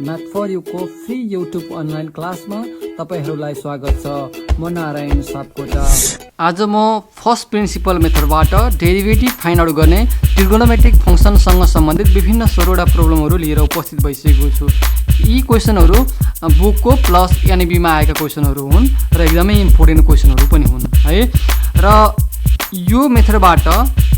Math for युको free YouTube online क्लासमा तपाईहरूलाई स्वागत छ। म नारायण सापकोटा। आज म फर्स्ट प्रिन्सिपल मेथडबाट डेरिभेटिभ फाइन्ड आउट गर्ने ट्रिगोनोमेट्रिक फङ्सनसँग सम्बन्धित विभिन्न 16वटा प्रब्लमहरू लिएर उपस्थित भइसकेको छु। यी क्वेसनहरू बुकको प्लस एनबीमा आएका क्वेसनहरू हुन् र एकदमै इम्पोर्टेन्ट क्वेसनहरू पनि हुन् है। र यो मेथडबाट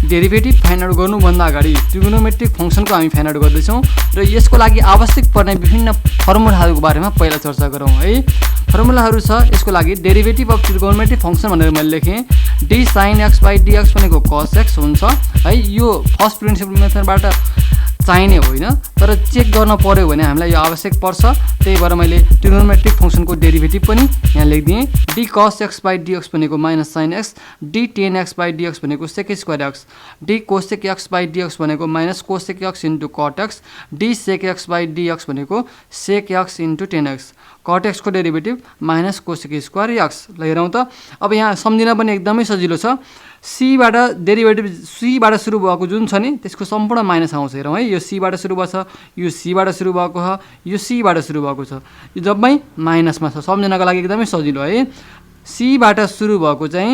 डेरिभेटिभ फाइन्ड आउट गर्नुभन्दा अगाडि ट्रिगोनोमेट्रिक फङ्सनको हामी फाइन्ड आउट गर्दैछौँ र यसको लागि आवश्यक पर्ने विभिन्न फर्मुलाहरूको बारेमा पहिला चर्चा गरौँ है। फर्मुलाहरू छ यसको लागि। डेरिभेटिभ अफ ट्रिगोनोमेट्रिक फङ्सन भनेर मैले लेखेँ D sine x by DX भनेको कस एक्स हुन्छ है। यो फर्स्ट प्रिन्सिपल मेथडबाट चाहिने होइन, तर चेक गर्न पर्यो भने हामीलाई यो आवश्यक पर्छ। त्यही भएर मैले ट्रिगोनोमेट्रिक फङ्सनको डेरिभेटिभ पनि यहाँ लेखिदिएँ। D cos X by DX भनेको minus sine X, D tan X by DX भनेको sec square X, D cosec X by DX भनेको minus cosec X into cot X, D sec X by DX भनेको sec X into tan X, cot एक्सको derivative minus cosec square X. ल हेरौँ त, अब यहाँ सम्झिन पनि एकदमै सजिलो छ। सीबाट डेरिभेटिभ सीबाट सुरु भएको जुन छ नि त्यसको सम्पूर्ण माइनस आउँछ। हेरौँ है, यो सीबाट सुरु भएको छ, यो सीबाट सुरु भएको छ, यो सीबाट सुरु भएको छ, यो जम्मै माइनसमा छ। सम्झिनको लागि एकदमै सजिलो है। सीबाट सुरु भएको चाहिँ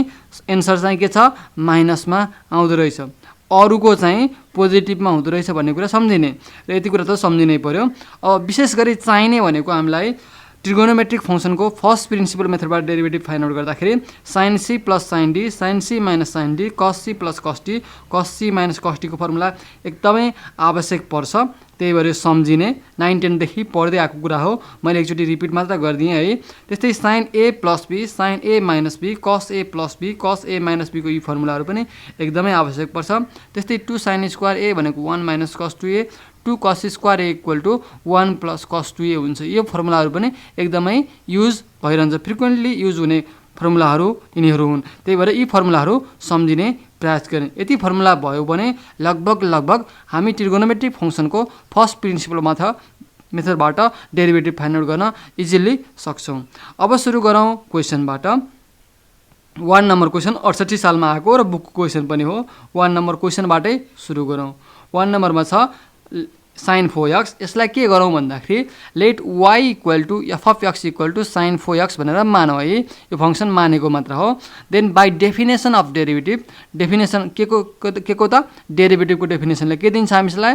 एन्सर चाहिँ के छ, माइनसमा आउँदो रहेछ, अरूको चाहिँ पोजिटिभमा हुँदो रहेछ भन्ने कुरा सम्झिने। र यति कुरा त सम्झिनै पर्यो। अब विशेष गरी चाहिने भनेको हामीलाई ट्रिगोनोमेट्रिक फङ्सनको फर्स्ट प्रिन्सिपल मेथडबाट डेरिभेटिभ फाइन्ड आउट गर्दाखेरि sine C plus sine D, sine C minus sine D, cos C plus cos D, cos C minus cos डीको फर्मुला एकदमै आवश्यक पर्छ। त्यही भएर सम्झिने 9 10देखि पढ्दै आएको कुरा हो। मैले एकचोटि रिपिट मात्र गरिदिएँ है। त्यस्तै sine A plus B, sine A minus B, cos A plus be, cos A minus बीको यी फर्मुलाहरू पनि एकदमै आवश्यक पर्छ। त्यस्तै 2 साइन स्क्वायर ए भनेको 1 minus cos 2a, 2 cos square A equal to 1 plus cos 2a हुन्छ। यो फर्मुलाहरू पनि एकदमै युज भइरहन्छ, फ्रिक्वेन्टली युज हुने फर्मुलाहरू यिनीहरू हुन्। त्यही भएर यी फर्मुलाहरू सम्झिने प्रयास गर्ने। यति फर्मुला भयो भने लगभग हामी ट्रिगोनोमेट्रिक फङ्सनको फर्स्ट प्रिन्सिपल मेथडबाट डेरिभेटिभ फाइन्ड आउट गर्न इजिली सक्छौँ। अब सुरु गरौँ क्वेसनबाट। 1 नम्बर क्वेसन 68 सालमा आएको र बुकको क्वेसन पनि हो। 1 नम्बर क्वेसनबाटै सुरु गरौँ। 1 नम्बरमा छ साइन 4x। यसलाई के गरौँ भन्दाखेरि let y equal to F of X equal to sine 4x भनेर मानौँ है। यो फङ्सन मानेको मात्र हो। Then by definition of derivative, definition के को त डेरिभेटिभको डेफिनेसनले के दिन्छ हामीलाई,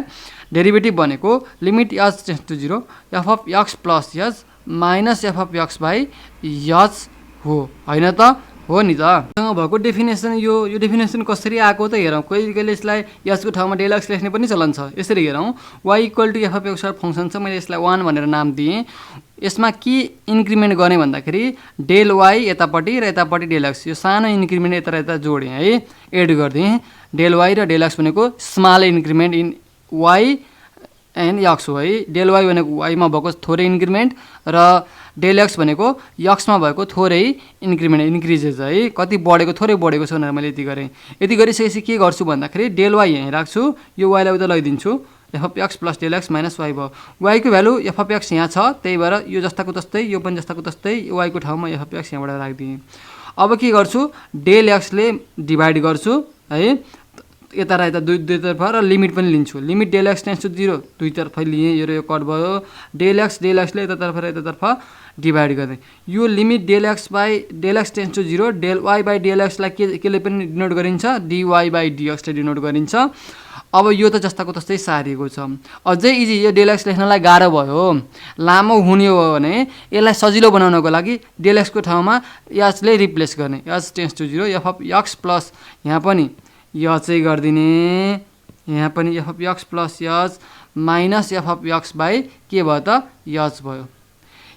डेरिभेटिभ भनेको limit H tends to 0 F of x plus H minus F of X by H हो, होइन त? हो नि त। सँग भएको डेफिनेसन यो डेफिनेसन कसरी आएको त हेरौँ। कहिले यसलाई यसको ठाउँमा डेल एक्स लेख्ने पनि चलन छ। यसरी हेरौँ, y equal to F of X function छ, मैले यसलाई 1 भनेर नाम दिएँ। यसमा के इन्क्रिमेन्ट गर्ने भन्दाखेरि डेल वाई यतापट्टि र यतापट्टि डेल एक्स, यो सानो इन्क्रिमेन्ट यता जोडेँ है, एड गरिदिएँ। डेल वाई र डेल एक्स भनेको small increment in Y and X हो है। डेल वाई भनेको वाईमा भएको थोरै इन्क्रिमेन्ट र डेल एक्स भनेको यक्समा भएको थोरै इन्क्रिमेन्ट इन्क्रिजेस है। कति बढेको, थोरै बढेको छ भनेर मैले यति गरेँ। यति गरिसकेपछि के गर्छु भन्दाखेरि डेल वाई यहीँ राख्छु, यो वाईलाई उता लैदिन्छु, F of x plus del X minus Y भयो। वाईको भ्यालु एफ अफ एक्स यहाँ छ, त्यही भएर यो जस्ताको तस्तै, यो पनि जस्ताको तस्तै, वाईको ठाउँमा एफ अफ एक्स यहाँबाट राखिदिएँ। अब के गर्छु, डेल एक्सले डिभाइड गर्छु है, यता र यता दुईतर्फ, र लिमिट पनि लिन्छु। Limit del X tends to 0 दुईतर्फ लिएँ, यो कट भयो। डेल एक्सले यतातर्फ र यतातर्फ डिभाइड गरेँ। यो limit del X tends to 0 del Y by del एक्सलाई केले पनि डिनोट गरिन्छ, डिवाई बाई डिएक्सले डिनोट गरिन्छ। अब यो त जस्ताको तस्तै सारिएको छ। अझै इजी, यो डेल एक्स लेख्नलाई गाह्रो भयो, लामो हुने हो भने यसलाई सजिलो बनाउनको लागि डेल एक्सको ठाउँमा एचले रिप्लेस गर्ने, H tends to 0 F of x plus, यहाँ पनि एचै गरिदिने, यहाँ पनि F of x plus H minus F of X by के भयो त एच भयो।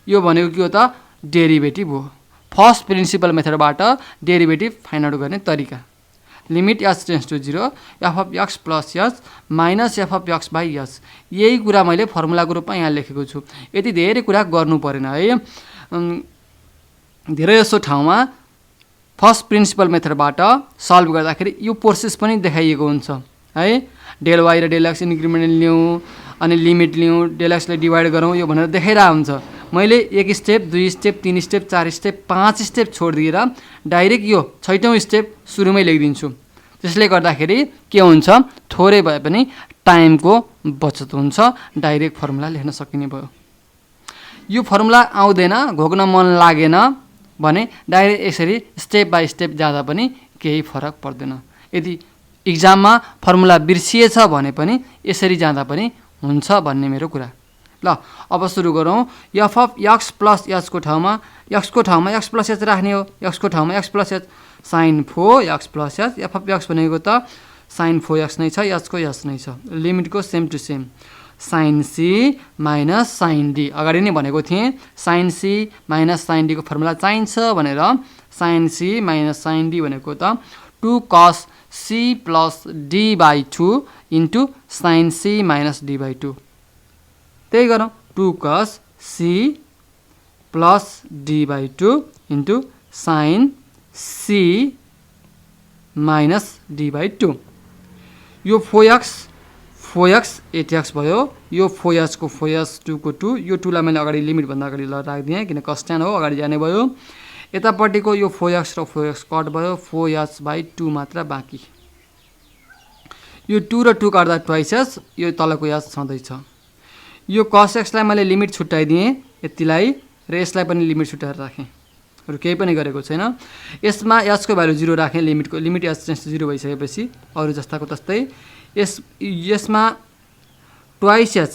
यो भनेको के हो त डेरिभेटिभ हो। फर्स्ट प्रिन्सिपल मेथडबाट डेरिभेटिभ फाइन्ड आउट गर्ने तरिका, limit H tends to 0 F of x plus H minus F of X by H. यही कुरा मैले फर्मुलाको रूपमा यहाँ लेखेको छु। यति धेरै कुरा गर्नु परेन है। धेरै जसो ठाउँमा फर्स्ट प्रिन्सिपल मेथडबाट सल्भ गर्दाखेरि यो प्रोसेस पनि देखाइएको हुन्छ है। डेल वाई र डेल एक्स इन्क्रिमेन्ट लिउँ, अनि लिमिट लिउँ, डेल एक्सले डिभाइड गरौँ, यो भनेर देखाइरहेको हुन्छ। मैले 1 step, 2 step, 3 step, 4 step, 5 step छोडिदिएर डाइरेक्ट यो 6औँ स्टेप सुरुमै लेखिदिन्छु। त्यसले गर्दाखेरि के हुन्छ, थोरै भए पनि टाइमको बचत हुन्छ, डाइरेक्ट फर्मुला लेख्न सकिने भयो। यो फर्मुला आउँदैन, घोक्न मन लागेन भने डाइरेक्ट यसरी स्टेप बाई स्टेप जाँदा पनि केही फरक पर्दैन। यदि इक्जाममा फर्मुला बिर्सिएछ भने पनि यसरी जाँदा पनि हुन्छ भन्ने मेरो कुरा। ल अब सुरु गरौँ। एफ अफ एक्स प्लस एचको ठाउँमा एक्स प्लस एच राख्ने हो। एक्सको ठाउँमा X plus H sine 4 X plus H. F of X भनेको त साइन 4 एक्स नै छ, एचको एच नै छ। लिमिटको same to same sine C minus sine D. अगाडि नै भनेको थिएँ साइन सी माइनस साइन डीको फर्मुला चाहिन्छ भनेर। Sine C minus sine D भनेको त 2 cos C plus D by 2 into sine C minus D by 2। त्यही गरौँ 2 cos C plus D by 2 into sine C minus D by 2। यो 4x 8x भयो। यो 4x को 4x 2 को 2, यो 2 लाई मैले अगाडि लिमिटभन्दा अगाडि राखिदिएँ किन कस्ट्यान्ट हो, अगाडि जाने भयो। यतापट्टिको यो 4x र 4x कट भयो, 4h बाई 2 मात्र बाँकी। यो 2 र 2 काट्दा ट्वाइस एच, यो तलको एच छँदैछ। यो कस एक्सलाई मैले लिमिट छुट्याइदिएँ यतिलाई, र यसलाई पनि लिमिट छुट्याएर राखेँ, अरू केही पनि गरेको छैन। यसमा एचको भ्यालु 0 राखेँ, लिमिट एच टेन्ड्स टु 0 भइसकेपछि अरू जस्ताको तस्तै यसमा ट्वाइस एच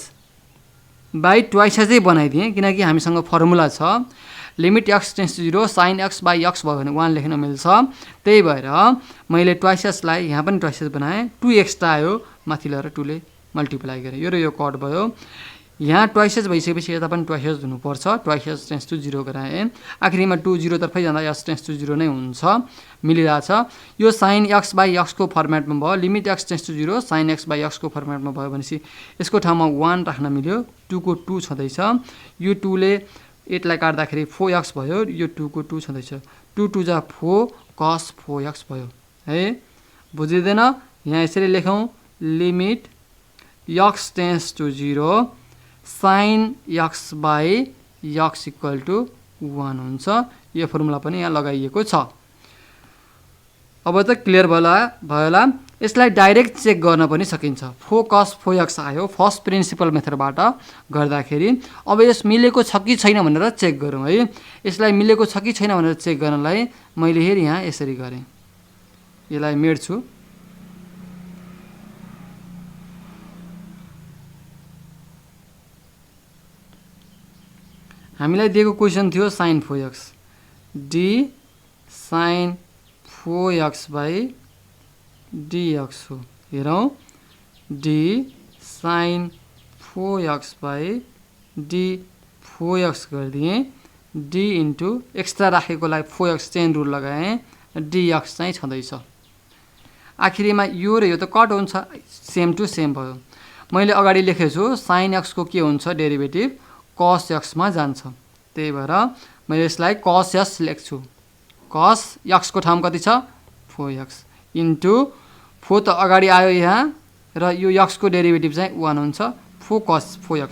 बाई ट्वाइस एचै बनाइदिएँ किनकि हामीसँग फर्मुला छ limit x tends to 0 sine x by X भयो भने 1 लेख्न मिल्छ। त्यही भएर मैले ट्वाइस एचलाई यहाँ पनि ट्वाइस एच बनाएँ, 2 एक्स्ट्रा आयो माथि लगेर 2 ले मल्टिप्लाई गरेँ, यो र यो कट भयो। यहाँ ट्वाइस एच भइसकेपछि यता पनि ट्वाइस एच हुनुपर्छ, ट्वाइस एच टेन्ड्स टु 0 गराएँ। आखिरीमा 2 0 तर्फै जाँदा एच टेन्ड्स टु 0 नै हुन्छ, मिलिरहेछ। यो साइन एक्स बाई एक्सको फर्मेटमा भयो, limit x tends to 0 sine x by एक्सको फर्मेटमा भयो भनेपछि यसको ठाउँमा 1 राख्न मिल्यो, 2 को 2 छँदैछ। यो 2 ले 8 लाई काट्दाखेरि 4x भयो, यो 2 को 2 छँदैछ, 2 2 जा 4 कस 4x भयो है। बुझिँदैन? यहाँ यसरी लेखौँ limit x tends to 0 sine x by X equal to 1 हुन्छ। यो फर्मुला पनि यहाँ लगाइएको छ। अब त क्लियर भयो होला। यसलाई डाइरेक्ट चेक गर्न पनि सकिन्छ, 4 cos 4x आयो फर्स्ट प्रिन्सिपल मेथडबाट गर्दाखेरि। अब यस मिलेको छ कि छैन भनेर चेक गरौँ है। यसलाई मिलेको छ कि छैन भनेर चेक गर्नलाई मैले हेर यहाँ यसरी गरेँ, यसलाई मेट्छु। हामीलाई दिएको क्वेसन थियो sine 4x, D sine 4x by dx हो। हेरौँ D sine 4x by D 4x गरिदिएँ, डी इन्टु एक्स्ट्रा राखेकोलाई 4x चेन रुल लगाएँ, dx चाहिँ छँदैछ। आखिरीमा यो र यो त कट हुन्छ, सेम टु सेम भयो। मैले अगाडि लेखेको छु साइन एक्स को के हुन्छ डेरिभेटिभ कस एक्स मा जान्छ, त्यही भएर मैले यसलाई कस एक्स लेख्छु। कस एक्स को ठाउँ कति छ 4x इन्टु 4 त अगाडि आयो यहाँ, र यो एक्स को डेरिभेटिभ चाहिँ 1 हुन्छ, 4 cos 4x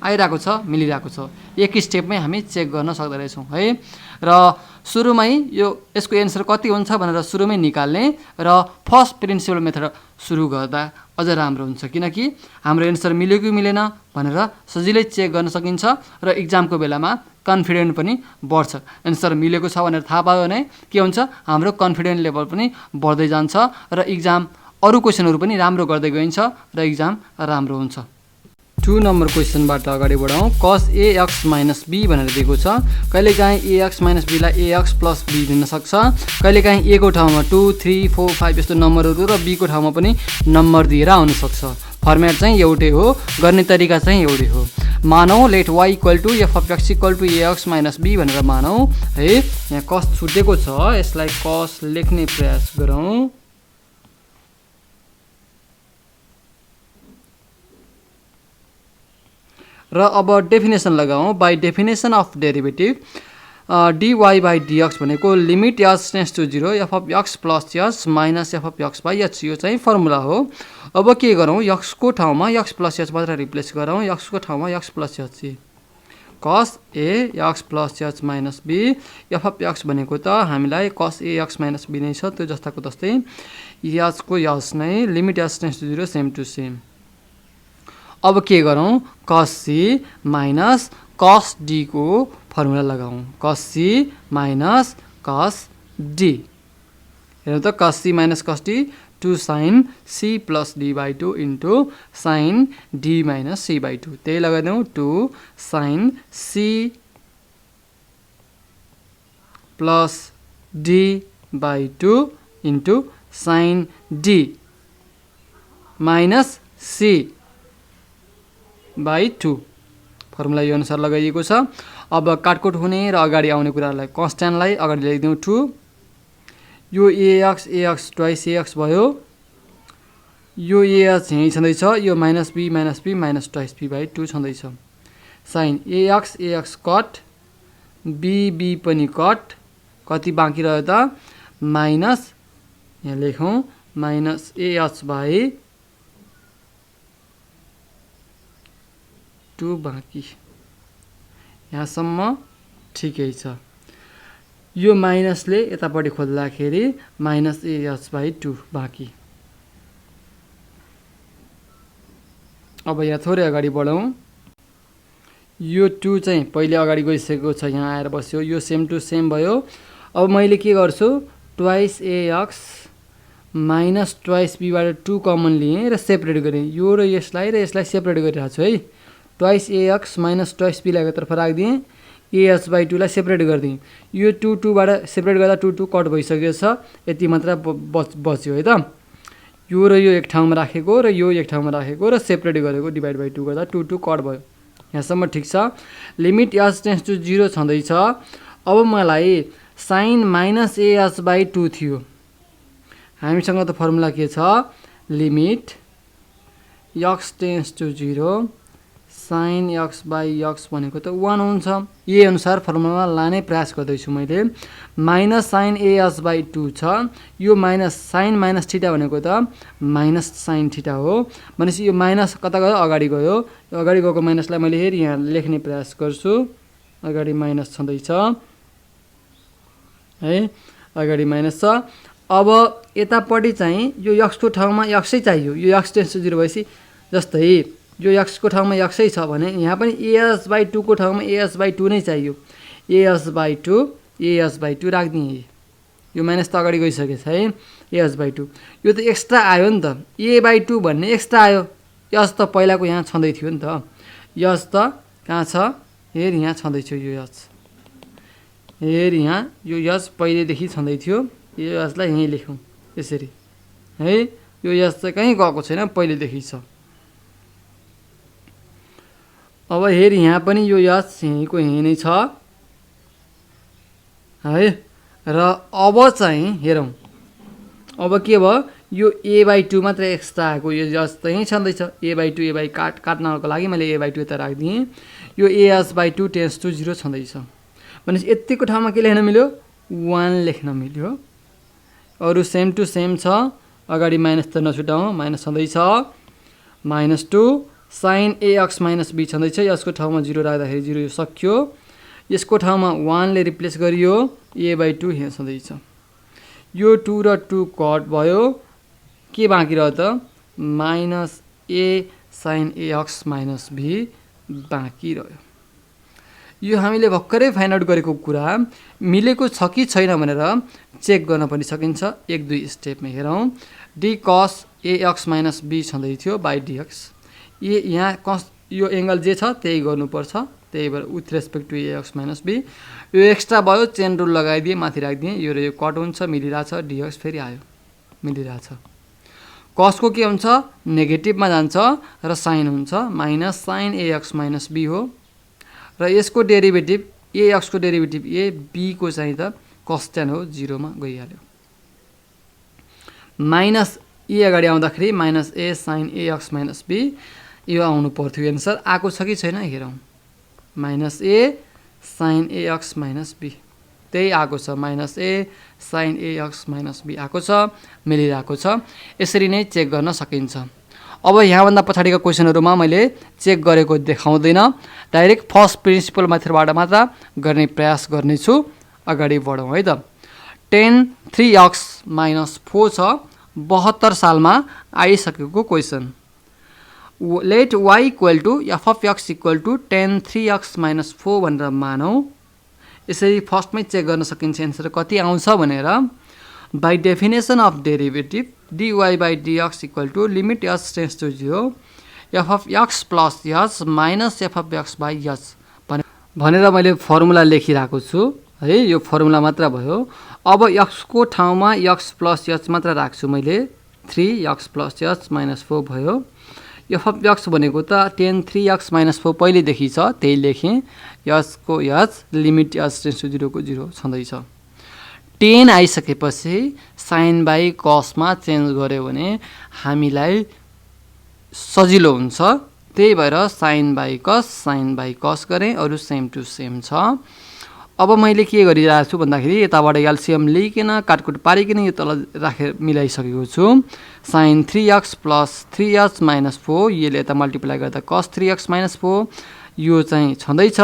आइरहेको छ, मिलिरहेको छ। एक स्टेपमै हामी चेक गर्न सक्दो रहेछौँ है। र सुरुमै यो यसको एन्सर कति हुन्छ भनेर सुरुमै निकाल्ने र फर्स्ट प्रिन्सिपल मेथड सुरु गर्दा अझ राम्रो हुन्छ, किनकि हाम्रो एन्सर मिल्यो कि मिलेन भनेर सजिलै चेक गर्न सकिन्छ र इक्जामको बेलामा कन्फिडेन्ट पनि बढ्छ। एन्सर मिलेको छ भनेर थाहा पायो भने के हुन्छ, हाम्रो कन्फिडेन्ट लेभल पनि बढ्दै जान्छ र इक्जाम अरू क्वेसनहरू पनि राम्रो गर्दै गइन्छ र इक्जाम राम्रो हुन्छ। 2 नम्बर क्वेसनबाट अगाडि बढाउँ। cos ax माइनस b भनेर दिएको छ। कहिलेकाहीँ ax माइनस b लाई ax प्लस b दिन सक्छ, कहिलेकाहीँ a को ठाउँमा 2 3 4 5 यस्तो नम्बरहरू र b को ठाउँमा पनि नम्बर दिएर आउन सक्छ। फर्मेट चाहिँ एउटै हो, गर्ने तरिका चाहिँ एउटै हो। मानौ let y equal to f of x equal to ax minus b भनेर मानौ है। यहाँ cos छुटेको छ, यसलाई cos लेख्ने प्रयास गरौँ। र अब डेफिनेसन लगाऊँ। By definition of derivative dy by dx भनेको limit H tends to 0 f of x plus H minus f of x by H, यो चाहिँ फर्मुला हो। अब के गरौँ, x को ठाउँमा x प्लस एच मात्र रिप्लेस गरौँ। x को ठाउँमा x plus H cos a x plus H minus b, f of x भनेको त हामीलाई cos a x minus b नै छ, त्यो जस्ताको तस्तै एच को एच नै limit H tends to 0 same to same. अब के गरौँ cos c minus cos d को फर्मुला लगाऊँ cos c minus cos d हेर्नु त cos c minus cos d 2 sin c plus d by 2 into sin d minus c by 2 त्यही लगाइदेऊ 2 sin c plus d by 2 into sin d minus c by 2 formula यो अनुसार लगाइएको छ अब काटकोट हुने र अगाडि आउने कुरालाई कन्स्ट्यान्टलाई अगाडि ल्याइदिउँ 2 यो ax ट्वाइस ax भयो यो ah यही छँदैछ यो minus b minus twice b by 2 छँदैछ sin ax कट b पनि कट कति बाँकी रह्यो त माइनस यहाँ लेखौँ माइनस ah by 2 बाँकी यहाँसम्म ठिकै छ यो माइनसले यतापट्टि खोज्दाखेरि माइनस ah by 2 बाँकी अब यहाँ थोरै अगाडि बढौँ यो 2 चाहिँ पहिले अगाडि गइसकेको छ यहाँ आएर बस्यो यो सेम टु सेम भयो अब मैले के गर्छु twice ax minus twice b बाट 2 कमन लिएँ र सेपरेट गरेँ यो र यसलाई सेपरेट गरिरहेको छु है twice ax minus twice b लाई एकतर्फ राखिदिएँ ah by 2 लाई सेपरेट गरिदिएँ यो 2 बाट सेपरेट गर्दा 2 कट भइसकेको छ यति मात्र बच्यो है त यो र यो एक ठाउँमा राखेको र यो एक ठाउँमा राखेको र सेपरेट गरेको डिभाइड बाइ 2 गर्दा 2 कट भयो यहाँसम्म ठिक छ लिमिट h टेन्ड्स टु 0 छँदैछ अब मलाई sin माइनस ah by 2 थियो हामीसँग त फर्मुला के छ limit x tends to 0 sin x by x भनेको त 1 हुन्छ यही अनुसार फर्मुलामा लाने प्रयास गर्दैछु मैले माइनस sin as by 2 छ यो माइनस sin माइनस थीटा भनेको त माइनस sin थीटा हो भनेपछि यो माइनस कता गयो अगाडि गयो अगाडि गएको माइनसलाई मैले हेरि यहाँ लेख्ने प्रयास गर्छु अगाडि माइनस छँदैछ है अगाडि माइनस छ अब यतापट्टि चाहिँ यो x को ठाउँमा x नै चाहियो यो x टेन्ड्स टु 0 भएपछि जस्तै यो x को ठाउँमा x छ भने यहाँ पनि as by 2 को ठाउँमा as by 2 नै चाहियो as by 2 राख्दिएँ यो माइनस त अगाडि गइसकेछ है as by 2 यो त एक्स्ट्रा आयो नि त a by 2 भन्ने एक्स्ट्रा आयो यस त पहिलाको यहाँ छँदै थियो नि त यस त कहाँ छ हेर यहाँ छँदै थियो यो यस हेर यहाँ यो यस पहिलेदेखि छँदै थियो यो यसलाई यहीँ लेखौँ यसरी है यो यस चाहिँ कहीँ गएको छैन पहिलेदेखि छ अब हेर यहाँ पनि यो यस यहीँको यहीँ नै छ है र अब चाहिँ हेरौँ अब के भयो यो a by 2 मात्र एक्स्ट्रा आएको यो यस त यहीँ छँदैछ a by 2 a by काट्नको लागि मैले a by 2 यता राखिदिएँ यो as by 2 टेन्ड्स टु 0 छँदैछ भनेपछि यतिको ठाउँमा के लेख्न मिल्यो 1 लेख्न मिल्यो अरू सेम टु सेम छ अगाडि माइनस त नछुटाउँ माइनस छँदैछ minus 2 sin ax minus b छँदैछ यसको ठाउँमा 0 राख्दाखेरि 0 यो सक्यो यसको ठाउँमा 1 ले रिप्लेस गरियो a by 2 यहाँ छँदैछ यो 2 र 2 कट भयो के बाँकी रह्यो त minus a sin ax minus b बाँकी रह्यो यो हामीले भर्खरै फाइन्ड आउट गरेको कुरा मिलेको छ कि छैन भनेर चेक गर्न पनि सकिन्छ 1-2 स्टेपमा हेरौँ d cos ax minus b छँदै थियो बाइ dx यहाँ कस यो एंगल जे छ त्यही गर्नुपर्छ त्यही भएर with respect to ax minus b यो एक्स्ट्रा भयो चेन रुल लगाइदिए माथि राख्दिए यो र यो कट हुन्छ मिलिरहेछ dx फेरि आयो मिलिरहेछ cos को के हुन्छ नेगेटिभमा जान्छ र साइन हुन्छ minus sin ax minus b हो र यसको डेरिभेटिभ ax को डेरिभेटिभ a b को चाहिँ त कन्स्ट्यान्ट हो 0 मा गइहाल्यो माइनस e अगाडि आउँदाखेरि minus a sin ax minus b यो आउनु पर्थ्यो एन्सर आएको छ कि छैन हेरौँ minus a sin ax minus b त्यही आएको छ minus a sin ax minus b आएको छ मिलिरहेको छ यसरी नै चेक गर्न सकिन्छ अब यहाँभन्दा पछाडिका क्वेशनहरुमा मैले चेक गरेको देखाउँदैन डाइरेक्ट फर्स्ट प्रिन्सिपल मेथडबाट मात्र गर्ने प्रयास गर्नेछु अगाडि बढौं है त 10 3x - 4 छ 72 सालमा आइसकेको question let y equal to f of x equal to tan 3x - 4 भनेर मानौँ। यसरी फर्स्टमै चेक गर्न सकिन्छ एन्सर कति आउँछ भनेर। By definition of derivative dy by dx equal to limit s tends to 0 f of x plus s minus f of x by s भनेर मैले फर्मुला लेखिरहेको छु है। यो फर्मुला मात्र भयो। अब x को ठाउँमा x प्लस s मात्र राख्छु मैले। 3x प्लस s माइनस 4 भयो। f अफ x भनेको त tan 3x माइनस 4 पहिलेदेखि छ, त्यही लेखेँ। s को s limit s tends to 0 को 0 छँदैछ। 10 आइसकेपछि साइन बाई कसमा चेन्ज गर्यो भने हामीलाई सजिलो हुन्छ। त्यही भएर साइन बाई कस गरेँ। अरू सेम टु सेम छ। अब मैले के गरिरहेको छु भन्दाखेरि यताबाट एलसिएम लिइकन काटकुट पारिकन यो तल राखेर मिलाइसकेको छु। Sign 3x plus 3s minus 4 यसले यता मल्टिप्लाई गर्दा कस 3x माइनस 4 यो चाहिँ छँदैछ।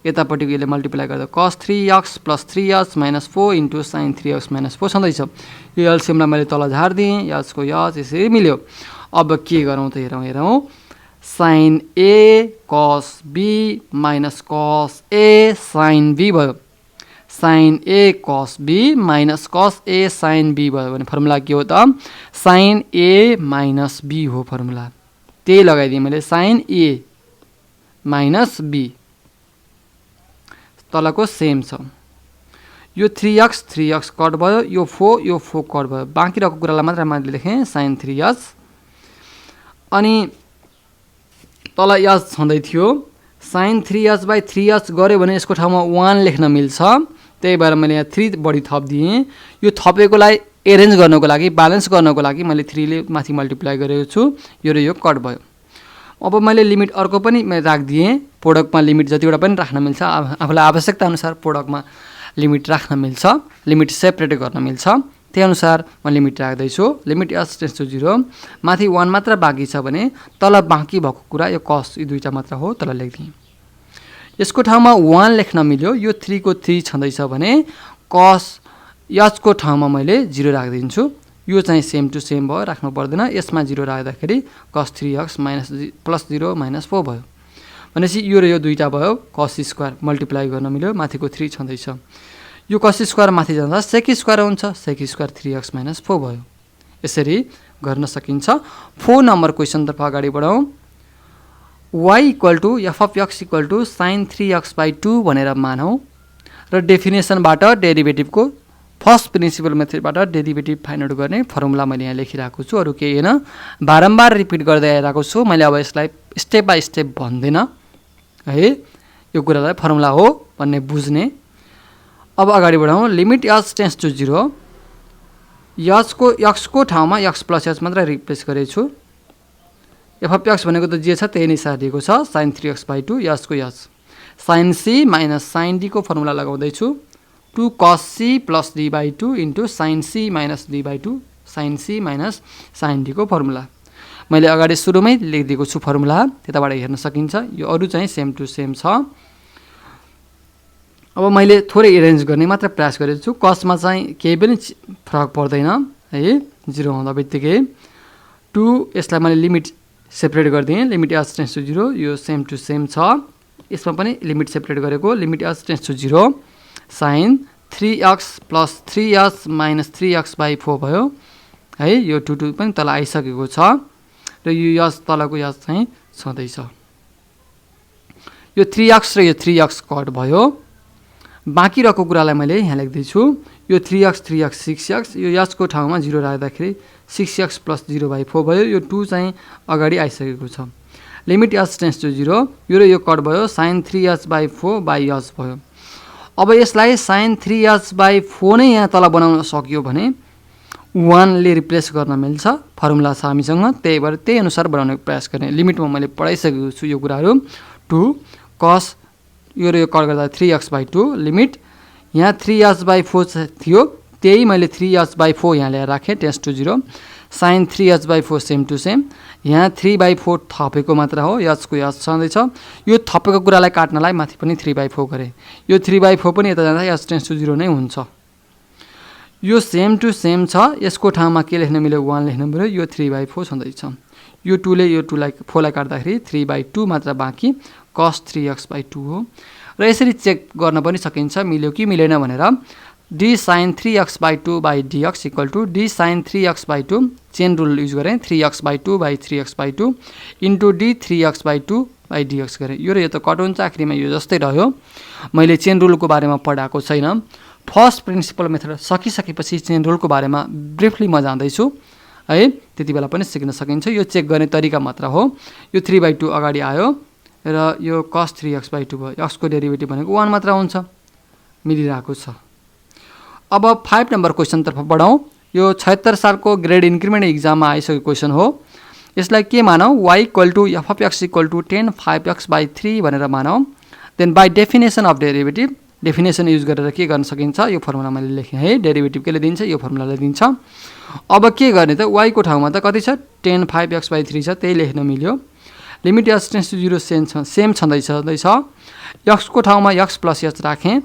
यतापट्टि यसले मल्टिप्लाई गर्दा कस 3x plus 3s minus 4 into sign 3x minus 4 छँदैछ। यो एलसिएमलाई मैले तल झारिदिएँ। यसको यस यसरी मिल्यो। अब के गरौँ त हेरौँ। Sign A cos B minus cos A sine B भयो। Sine A cos B minus cos A sine B भयो भने फर्मुला के हो त साइन ए माइनस बी हो फर्मुला। त्यही लगाइदिएँ मैले साइन ए माइनस बी। तलको सेम छ। यो 3x कट भयो। यो 4 कट भयो। बाँकी रहेको कुरालाई मात्र मैले लेखेँ साइन 3s। अनि तल यस छँदै थियो। साइन 3s बाई 3s गऱ्यो भने यसको ठाउँमा 1 लेख्न मिल्छ। त्यही भएर मैले यहाँ 3 बढी थपिदिएँ। यो थपेकोलाई एरेन्ज गर्नको लागि ब्यालेन्स गर्नको लागि मैले 3 ले माथि मल्टिप्लाई गरेको छु। यो र यो कट भयो। अब मैले लिमिट अर्को पनि राखिदिएँ। प्रोडक्टमा लिमिट जतिवटा पनि राख्न मिल्छ। आफूलाई आवश्यकता अनुसार प्रोडक्टमा लिमिट राख्न मिल्छ। लिमिट सेपरेट गर्न मिल्छ। त्यही अनुसार म लिमिट राख्दैछु। लिमिट s टेन्स टु 0 माथि 1 मात्र बाँकी छ भने तल बाँकी भएको कुरा यो कस यी दुईटा मात्र हो। तल लेख्दिएँ। यसको ठाउँमा 1 लेख्न मिल्यो। यो 3 को 3 छँदैछ भने कस s को ठाउँमा मैले 0 राखिदिन्छु। यो चाहिँ सेम टु सेम भयो। राख्नु पर्दैन। यसमा 0 राख्दाखेरि कस 3x माइनस प्लस 0 माइनस 4 भयो। भनेपछि यो र यो दुईटा भयो। कस स्क्वायर मल्टिप्लाई गर्न मिल्यो। माथिको 3 छँदैछ। यो कस स्क्वायर माथि जाँदा सेक स्क्वायर हुन्छ। सेक स्क्वायर 3x माइनस 4 भयो। यसरी गर्न सकिन्छ। 4 नम्बर क्वेसनतर्फ अगाडि बढौँ। y equal to f of x equal to sine 3x by 2 भनेर मानौँ र डेफिनेसनबाट डेरिभेटिभको फर्स्ट प्रिन्सिपल मेथडबाट डेरिभेटिभ फाइन्ड आउट गर्ने फर्मुला मैले यहाँ लेखिरहेको छु। अरू केही होइन। बारम्बार रिपिट गर्दै आइरहेको छु। मैले अब यसलाई स्टेप बाई स्टेप भन्दिनँ है। यो कुरालाई फर्मुला हो भन्ने बुझ्ने। अब अगाडि बढाउँ। Limit s tends to 0 x को ठाउँमा x प्लस s मात्र रिप्लेस गरेछु। f अफ x भनेको त जे छ त्यही नै सारिएको छ। साइन 3x बाई 2 s को s sine c minus sine d को फर्मुला लगाउँदैछु। 2 cos c plus d by 2 into sine c minus d by 2 साइन c माइनस साइन d को फर्मुला मैले अगाडि सुरुमै लेखिदिएको छु। फर्मुला त्यताबाट हेर्न सकिन्छ। यो अरू चाहिँ सेम टु सेम छ। अब मैले थोरै एरेन्ज गर्ने मात्र प्रयास गरेको छु। कसमा चाहिँ केही पनि फरक पर्दैन है। 0 हुँदा बित्तिकै 2 यसलाई मैले लिमिट सेपरेट गरिदिएँ। लिमिट s टेन्स टु 0 यो सेम टु सेम छ। यसमा पनि लिमिट सेपरेट गरेको। Limit s tends to 0 sine 3x plus 3s minus 3x by 4 भयो है। यो 2 पनि तल आइसकेको छ र यो यस तलको यस चाहिँ छँदैछ। यो 3x र यो 3x कट भयो। बाँकी रहेको कुरालाई मैले यहाँ लेख्दैछु। यो 3x 6x यो यसको ठाउँमा 0 राख्दाखेरि 6x प्लस 0 बाई 4 भयो। यो 2 चाहिँ अगाडि आइसकेको छ। लिमिट s टेन्स टु 0 यो र यो कट भयो। Sign 3s by 4 by s भयो। अब यसलाई साइन 3s बाई 4 नै यहाँ तल बनाउन सकियो भने 1 ले रिप्लेस गर्न मिल्छ। फर्मुला छ हामीसँग। त्यही भएर त्यही अनुसार बनाउने प्रयास गर्ने। लिमिटमा मैले पढाइसकेको छु यो कुराहरू। 2 cos यो र यो कट गर्दा 3x बाई 2 लिमिट यहाँ 3s बाई 4 थियो। त्यही मैले 3s बाई 4 यहाँ ल्याएर राखेँ tends to 0 sine 3s by 4 same to same. यहाँ 3 बाई 4 थपेको मात्र हो। यसको यस छँदैछ। यो थपेको कुरालाई काट्नलाई माथि पनि 3 बाई 4 गरेँ। यो 3 बाई 4 पनि यता जाँदा यस टेन्स टु 0 नै हुन्छ। यो सेम टु सेम छ। यसको ठाउँमा के लेख्न मिल्यो 1 लेख्न मिल्यो। यो 3 बाई 4 छँदैछ। यो 2 ले यो 2 लाई 4 लाई काट्दाखेरि 3/2 मात्र बाँकी cos 3x/2 हो। र यसरी चेक गर्न पनि सकिन्छ मिल्यो कि मिलेन भनेर d sin 3x/2/dx equal to d sin 3x/2 chain rule use गरेँ 3x/2/3x/2 इन्टु d 3x/2/dx गरेँ। यो र यो त कट हुन्छ आखिरमा यो जस्तै रह्यो। मैले चेन रुलको बारेमा पढाएको छैन। फर्स्ट प्रिन्सिपल मेथड सकिसकेपछि चेन रुलको बारेमा ब्रिफली म जान्दैछु है, त्यति बेला पनि सिक्न सकिन्छ। यो चेक गर्ने तरिका मात्र हो। यो 3/2 अगाडि आयो र यो cos 3x/2 भयो। x को डेरिभेटिभ भनेको 1 मात्र हुन्छ, मिलिरहेको छ। अब 5 नम्बर क्वेसनतर्फ बढौँ। यो 76 सालको ग्रेड इन्क्रिमेन्ट इक्जाममा आइसकेको क्वेसन हो। यसलाई के मानौँ, y equal to f of x equal to 10 5x/3 भनेर मानौँ। Then by definition of derivative, definition use गरेर के गर्न सकिन्छ, यो फर्मुला मैले लेखेँ है, डेरिभेटिभ केले दिन्छ, यो फर्मुलाले दिन्छ। अब के गर्ने त, y को ठाउँमा त कति छ 10 5x/3 छ, त्यही लेख्न मिल्यो। Limit x tends to 0 same छँदैछ। x को ठाउँमा x प्लस h राखेँ,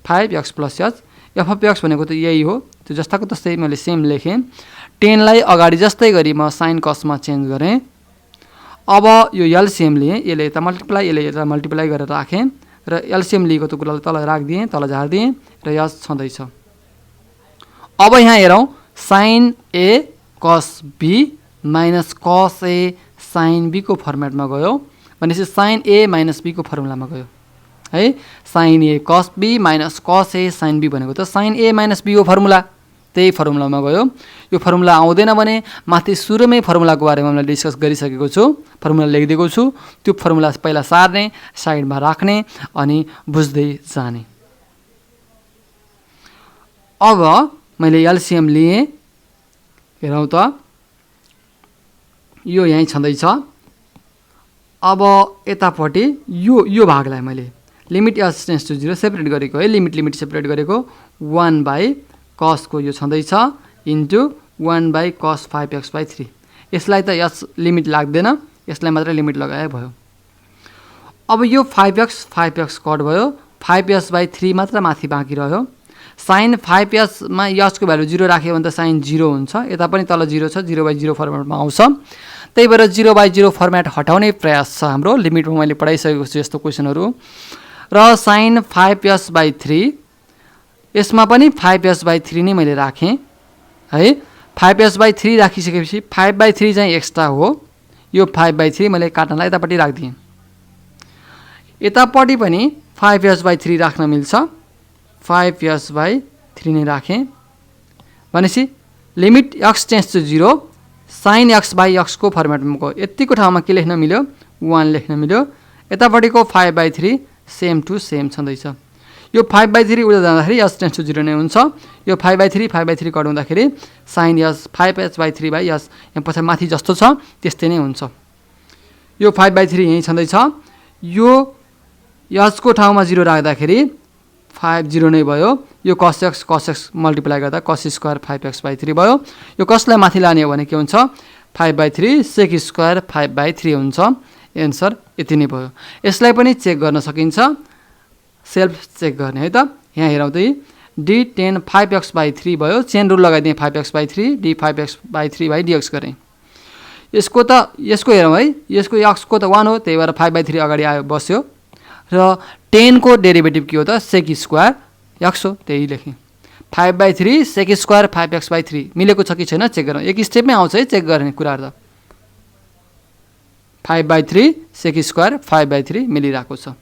5x plus h, f of x भनेको त यही हो, त्यो जस्ताको तस्तै मैले सेम लेखेँ। 10 लाई अगाडि जस्तै गरी म साइन कसमा चेन्ज गरेँ। अब यो एलसिएम लिएँ, यसले यता मल्टिप्लाई यसले यता मल्टिप्लाई गरेर राखेँ र एलसिएम लिएको त कुरालाई तल राखिदिएँ, तल झारिदिएँ र यस छँदैछ। अब यहाँ हेरौँ, sign A cos B minus cos A sine be को फर्मेटमा गयो भनेपछि साइन ए माइनस बी को फर्मुलामा गयो है। Sign A cos B minus cos A sine be भनेको त साइन ए माइनस बी हो फर्मुला, त्यही फर्मुलामा गयो। यो फर्मुला आउँदैन भने माथि सुरुमै फर्मुलाको बारेमा मैले डिस्कस गरिसकेको छु, फर्मुला लेखिदिएको छु। त्यो फर्मुला पहिला सार्ने, साइडमा राख्ने अनि बुझ्दै जाने। अब मैले एलसिएम लिएँ, हेरौँ त यो यहीँ छँदैछ। अब यतापट्टि यो भागलाई मैले limit x tends to 0 separate गरेको है, लिमिट सेपरेट गरेको 1/cos को यो छँदैछ इन्टु 1/cos 5x/3। यसलाई त यस लिमिट लाग्दैन, यसलाई मात्रै लिमिट लगाए भयो। अब यो 5x कट भयो, 5s/3 मात्र माथि बाँकी रह्यो। साइन 5s मा s को भ्यालु 0 राख्यो भने त साइन 0 हुन्छ, यता पनि तल 0 छ, 0/0 फर्मेटमा आउँछ। त्यही भएर 0/0 फर्मेट हटाउने प्रयास छ हाम्रो। लिमिटमा मैले पढाइसकेको छु यस्तो क्वेसनहरू। र साइन 5s/3 यसमा पनि 5s/3 नै मैले राखेँ है। 5s/3 राखिसकेपछि 5/3 चाहिँ एक्स्ट्रा हो, यो 5/3 मैले काट्नलाई यतापट्टि राखिदिएँ। यतापट्टि पनि 5s/3 राख्न मिल्छ, 5s/3 नै राखेँ भनेपछि limit x tends to 0 sine x/x को फर्मेटमा गयो। यतिको ठाउँमा के लेख्न मिल्यो, 1 लेख्न मिल्यो। यतापट्टिको 5/3 सेम टु सेम छँदैछ। यो 5/3 उता जाँदाखेरि s टेन्ड्स टु 0 नै हुन्छ। यो 5/3 कट हुँदाखेरि साइन s 5s/3/s यहाँ पछाडि माथि जस्तो छ त्यस्तै नै हुन्छ। यो 5/3 यहीँ छँदैछ। यो s को ठाउँमा 0 राख्दाखेरि 5 0 नै भयो। यो cos x मल्टिप्लाई गर्दा cos स्क्वायर 5x/3 भयो। यो कसलाई माथि लाने हो भने के हुन्छ, 5/3 सेक स्क्वायर 5/3 हुन्छ। एन्सर यति नै भयो। यसलाई पनि चेक गर्न सकिन्छ, सेल्फ चेक गर्ने है त। यहाँ हेरौँ त d10 5x/3 भयो, chain rule लगाइदिएँ 5x/3 d 5x/3/dx गरेँ। यसको हेरौँ है, यसको x को त 1 हो, त्यही भएर 5/3 अगाडि आयो बस्यो। र 10 को डेरिभेटिभ के हो त सेक स्क्वायर x हो, त्यही लेखेँ। 5/3 सेक स्क्वायर 5x/3 मिलेको छ कि छैन चेक गरौँ। एक स्टेपमै आउँछ है चेक गर्ने कुराहरू त। 5/3 सेक स्क्वायर 5/3 मिलिरहेको छ।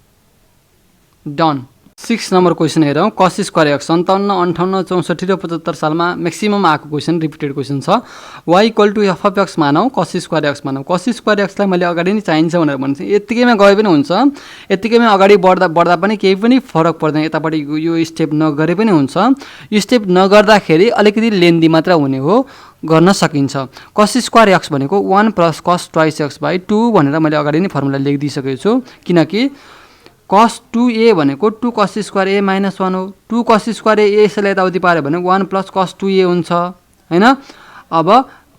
डन। 6 नम्बर क्वेसन हेरौँ। cos स्क्वायर x 57, 58, 64 र 75 सालमा म्याक्सिमम आएको क्वेसन, रिपिटेड क्वेसन छ। y equal to f of x मानौँ, cos स्क्वायर x मानौँ। cos स्क्वायर x लाई मैले अगाडि नै चाहिन्छ भनेर भन्छु, यत्तिकैमा गए पनि हुन्छ, यत्तिकैमा अगाडि बढ्दा पनि केही पनि फरक पर्दैन। यतापट्टि यो स्टेप नगरे पनि हुन्छ। यो स्टेप नगर्दाखेरि अलिकति लेन्दी मात्र हुने हो, गर्न सकिन्छ। cos स्क्वायर x भनेको 1 + cos ट्वाइस x/2 भनेर मैले अगाडि नै फर्मुला लेखिदिइसकेको छु, किनकि cos 2a भनेको 2 cos स्क्वायर a - 1 हो। 2 cos स्क्वायर a यसलाई यताउति पार्यो भने 1 + cos 2a हुन्छ हैन। अब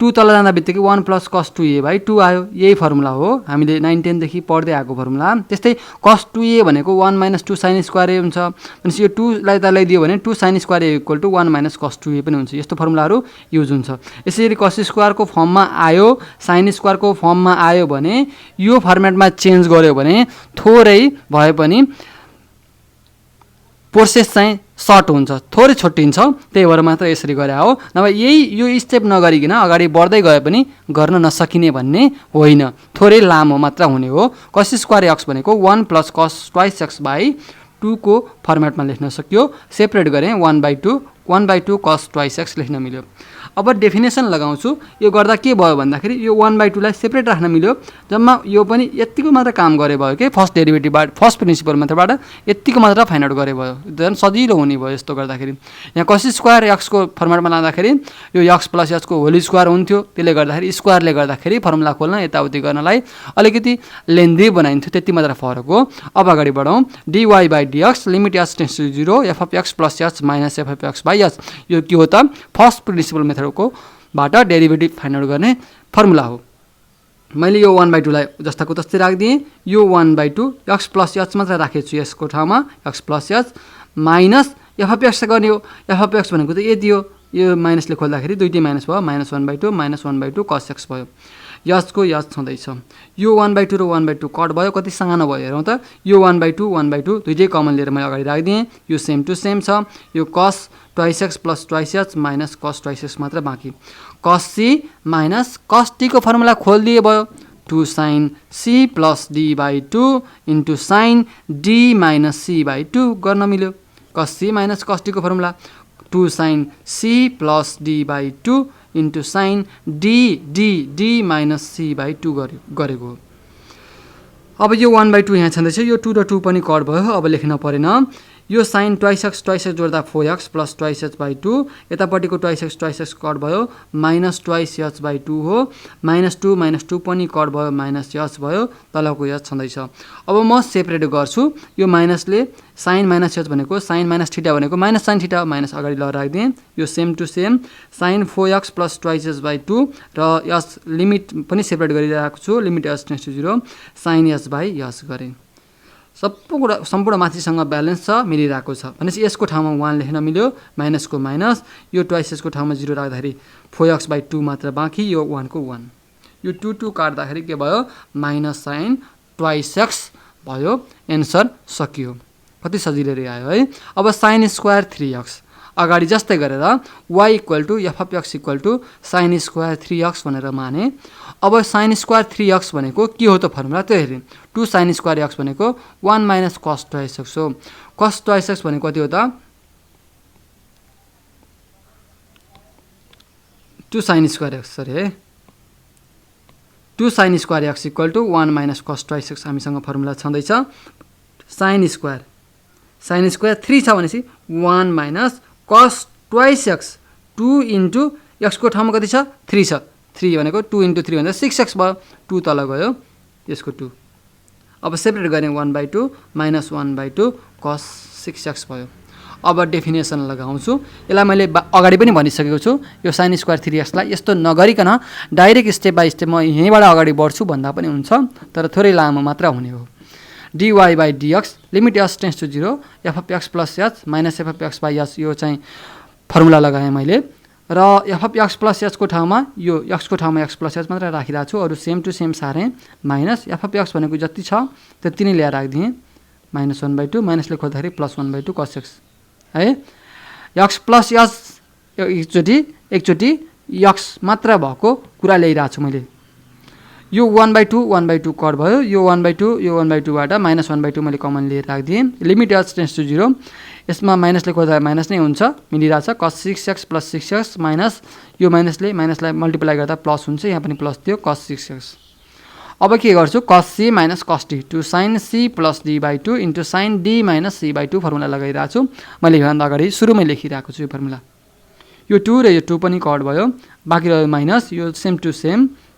2 तल जाँदा बित्तिकै 1 + cos 2a/2 आयो। यही फर्मुला हो हामीले 9 10 देखि पढ्दै आएको फर्मुला। त्यस्तै cos 2a भनेको 1 - 2 sin स्क्वायर a हुन्छ। भनेपछि यो 2 लाई तल दियो भने 2 sin square a = 1 - cos 2a पनि हुन्छ। यस्तो फर्मुलाहरू युज हुन्छ। यसरी cos स्क्वायरको फर्ममा आयो, sin स्क्वायरको फर्ममा आयो भने यो फर्मेटमा चेन्ज गर्यो भने थोरै भए पनि प्रोसेस चाहिँ सर्ट हुन्छ, थोरै छुट्टिन्छ। त्यही भएर मात्र यसरी गरे हो। नभए यो स्टेप नगरिकन अगाडि बढ्दै गए पनि गर्न नसकिने भन्ने होइन, थोरै लामो मात्र हुने हो। cos स्क्वायर x भनेको 1 + cos 2x/2 को फर्मेटमा लेख्न सकियो। सेपरेट गरेँ 1/2 cos 2x लेख्न मिल्यो। अब डेफिनेसन लगाउँछु। यो गर्दा के भयो भन्दाखेरि यो 1/2 लाई सेपरेट राख्न मिल्यो। जम्मा यो पनि यतिको मात्र काम गरे भयो के फर्स्ट डेरिभेटिभबाट, फर्स्ट प्रिन्सिपल मेथडबाट यतिको मात्र फाइन्ड आउट गरे भयो। झन् सजिलो हुने भयो यस्तो गर्दाखेरि। यहाँ cos स्क्वायर x को फर्मेटमा लाँदाखेरि यो x + h को होल स्क्वायर हुन्थ्यो। त्यसले गर्दाखेरि स्क्वायरले गर्दाखेरि फर्मुला खोल्न यताउति गर्नलाई अलिकति लेन्दी बनाइन्थ्यो, त्यति मात्र फरक हो। अब अगाडि बढौँ। dy/dx limit h tends to 0 f(x + h - f(x/h) यो के हो त फर्स्ट प्रिन्सिपल मेथडको बाट डेरिभेटिभ फाइन्ड आउट गर्ने फर्मुला हो। मैले यो 1/2 लाई जस्ताको तस्तै राखिदिएँ। यो 1/2 x + h मात्र राखेछु यसको ठाउँमा, x + h माइनस f(x) गर्ने हो। f(x) भनेको त यति हो। यो माइनसले खोल्दाखेरि दुईटै माइनस भयो, -1/2 -1/2 cos x भयो। यसको यस छँदैछ। यो 1/2 र 1/2 कट भयो, कति सानो भयो हेरौँ त। यो 1/2 दुईटै कमन लिएर मैले अगाडि राखिदिएँ। यो सेम टु सेम छ। यो cos 2x + 2h minus cos 2x मात्र बाँकी। cos c minus cos t को फर्मुला खोलिदिए भयो। 2 sin c + d/2 into sin d - c/2 गर्न मिल्यो। cos c minus cos t को formula 2 sin c + d/2 into sin d - c/2 गरेको। अब यो 1/2 यहाँ छँदैछ। यो 2 र 2 पनि कट भयो। अब लेख्न परेन। यो sin 2x जोड्दा 4x + 2h/2, यतापट्टिको 2x cut भयो, -2h/2 हो। -2 - 2 पनि कट भयो, -h भयो। तलको h छँदैछ। अब म सेपरेट गर्छु। यो माइनसले sin -h भनेको sin -θ भनेको -sin θ माइनस अगाडि ल राखिदिएँ। यो same to same sin 4x + 2h/2 र यस लिमिट पनि सेपरेट गरिरहेको छु। Limit h tends to 0 sin h/h गरेँ। सम्पूर्ण माथिसँग ब्यालेन्स छ, मिलिरहेको छ। भनेपछि यसको ठाउँमा 1 लेख्न मिल्यो, माइनसको माइनस। यो 2h को ठाउँमा 0 राख्दाखेरि 4x/2 मात्र बाँकी, यो 1 को 1। यो 2 काट्दाखेरि के भयो, -sin 2x भयो। एन्सर सकियो। कति सजिलै आयो है। अब sin स्क्वायर 3x अगाडि जस्तै गरेर y = f(x) = sin square 3x भनेर माने। अब sin स्क्वायर 3x भनेको के हो त फर्मुला त्यो हेर्नु। 2 sin स्क्वायर x भनेको 1 - cos 2x हो। cos 2x भनेको कति हो त 2 sin स्क्वायर x, सरी है। 2 sin square x = 1 - cos 2x हामीसँग फर्मुला छँदैछ। sin स्क्वायर 3 छ भनेपछि 1 - cos 2x 2 इन्टु x को ठाउँमा कति छ 3 छ। 3 भनेको 2 × 3 भन्दा 6x भयो। 2 तल गयो, यसको 2। अब सेपरेट गर्ने 1/2 -1/2 cos 6x भयो। अब डेफिनेसन लगाउँछु। यसलाई मैले अगाडि पनि भनिसकेको छु। यो sin स्क्वायर 3x लाई यस्तो नगरिकन डाइरेक्ट स्टेप बाई स्टेप म यहीँबाट अगाडि बढ्छु भन्दा पनि हुन्छ, तर थोरै लामो मात्र हुने हो। dy/dx limit h tends to 0 f(x + h - f(x/h) यो चाहिँ फर्मुला लगाएँ मैले। र f(x + h) को ठाउँमा यो x को ठाउँमा x + h मात्र राखिरहेको छु। अरू सेम टु सेम सारेँ। माइनस f(x) भनेको जति छ त्यति नै ल्याएर राखिदिएँ। -1/2 माइनसले खोज्दाखेरि +1/2 cos x है। x + h एकचोटि x मात्र भएको कुरा ल्याइरहेको छु मैले। यो 1/2 कट भयो। यो 1/2 बाट -1/2 मैले कमन लिएर राखिदिएँ। लिमिट h टेन्ड्स टु 0 यसमा माइनसले खोज्दा माइनस नै हुन्छ, मिलिरहेछ। cos 6x + 6x माइनस यो माइनसलाई मल्टिप्लाई गर्दा प्लस हुन्छ, यहाँ पनि प्लस थियो cos 6x। अब के गर्छु, cos c - cos t 2 sin c + d/2 into sin d - c/2 formula लगाइरहेको छु। मैले योभन्दा अगाडि सुरुमै लेखिरहेको छु यो फर्मुला। यो 2 र यो 2 पनि कट भयो, बाँकी रह्यो माइनस। यो सेम टु सेम